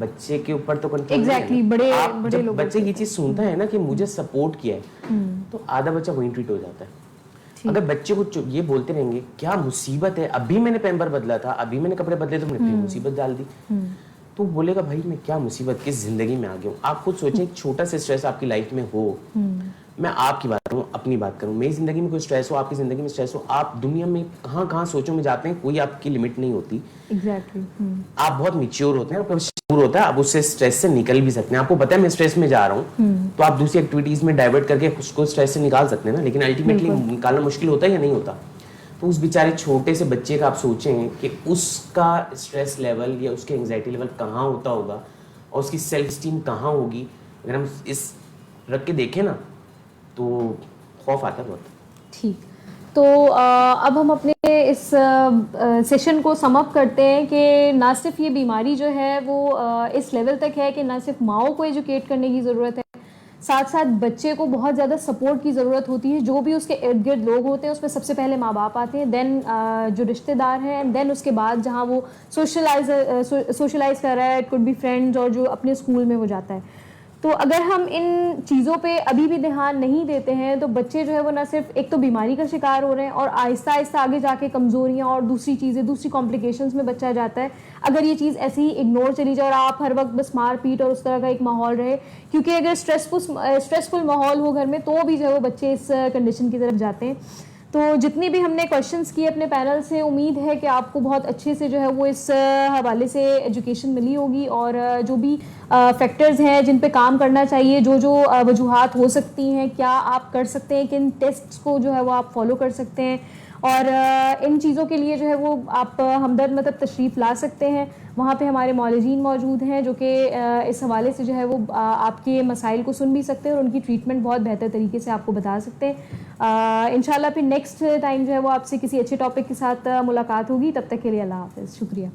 बच्चे के ऊपर तो कंट्रोल एग्जैक्टली बड़े लोग बच्चे ये चीज सुनता है ना कि मुझे सपोर्ट किया है, तो आधा बच्चा वहीं ट्रीट हो जाता है। अगर बच्चे को ये बोलते रहेंगे क्या मुसीबत है, अभी मैंने पैम्पर बदला था, अभी मैंने कपड़े बदले, तो मैंने मुसीबत डाल दी, तो बोलेगा भाई मैं क्या मुसीबत किस जिंदगी में आ गया हूँ। आप खुद सोचें, एक छोटा सा स्ट्रेस आपकी लाइफ में हो, मैं आपकी बात अपनी बात करूं, मेरी ज़िंदगी में कोई स्ट्रेस हो, आपकी ज़िंदगी में स्ट्रेस हो, आप दुनिया में कहाँ सोचों में जाते हैं, कोई आपकी लिमिट नहीं होती। एग्जैक्टली आप बहुत मैच्योर होते हैं, आपका शूर होता है, आप उससे स्ट्रेस से निकल भी सकते हैं। आपको पता है मैं स्ट्रेस में जा रहा हूँ, तो आप दूसरी एक्टिविटीज़ में डाइवर्ट करके उसको स्ट्रेस से निकाल सकते हैं ना, लेकिन अल्टीमेटली निकालना मुश्किल होता है या नहीं होता। तो उस बेचारे छोटे से बच्चे का आप सोचें कि उसका स्ट्रेस लेवल या उसके एंग्जाइटी लेवल कहाँ होता होगा और उसकी सेल्फ स्टीम कहाँ होगी। अगर हम इस रख के देखें ना तो खौफ आता है बहुत। ठीक, तो अब हम अपने इस सेशन को सम अप करते हैं कि ना सिर्फ ये बीमारी जो है वो इस लेवल तक है कि ना सिर्फ माओ को एजुकेट करने की ज़रूरत है, साथ साथ बच्चे को बहुत ज़्यादा सपोर्ट की ज़रूरत होती है। जो भी उसके इर्द गिर्द लोग होते हैं उसमें सबसे पहले माँ बाप आते हैं, देन जो रिश्तेदार हैं, एंड देन उसके बाद जहाँ वो सोशलाइज कर रहा है, इट कुड बी फ्रेंड्स, और जो अपने स्कूल में वो जाता है। तो अगर हम इन चीज़ों पे अभी भी ध्यान नहीं देते हैं तो बच्चे जो है वो ना सिर्फ एक तो बीमारी का शिकार हो रहे हैं और आहिस्ता आहिस्ता आगे जाके कमज़ोरियाँ और दूसरी चीज़ें, दूसरी कॉम्प्लिकेशंस में बच्चा जाता है अगर ये चीज़ ऐसे ही इग्नोर चली जाए और आप हर वक्त बस मार पीट और उस तरह का एक माहौल रहे। क्योंकि अगर स्ट्रेसफुल माहौल हो घर में तो भी जो है वो बच्चे इस कंडीशन की तरफ जाते हैं। तो जितनी भी हमने क्वेश्चंस किए अपने पैनल से, उम्मीद है कि आपको बहुत अच्छे से जो है वो इस हवाले से एजुकेशन मिली होगी और जो भी फैक्टर्स हैं जिन पे काम करना चाहिए, जो वजूहात हो सकती हैं, क्या आप कर सकते हैं, किन टेस्ट्स को जो है वो आप फॉलो कर सकते हैं, और इन चीज़ों के लिए जो है वो आप हमदर्द मतलब तशरीफ़ ला सकते हैं। वहाँ पे हमारे मौलजीन मौजूद हैं जो कि इस हवाले से जो है वो आपके मसाइल को सुन भी सकते हैं और उनकी ट्रीटमेंट बहुत बेहतर तरीके से आपको बता सकते हैं। इंशाल्लाह फिर नेक्स्ट टाइम जो है वो आपसे किसी अच्छे टॉपिक के साथ मुलाकात होगी। तब तक के लिए अल्लाह हाफ़िज़, शुक्रिया।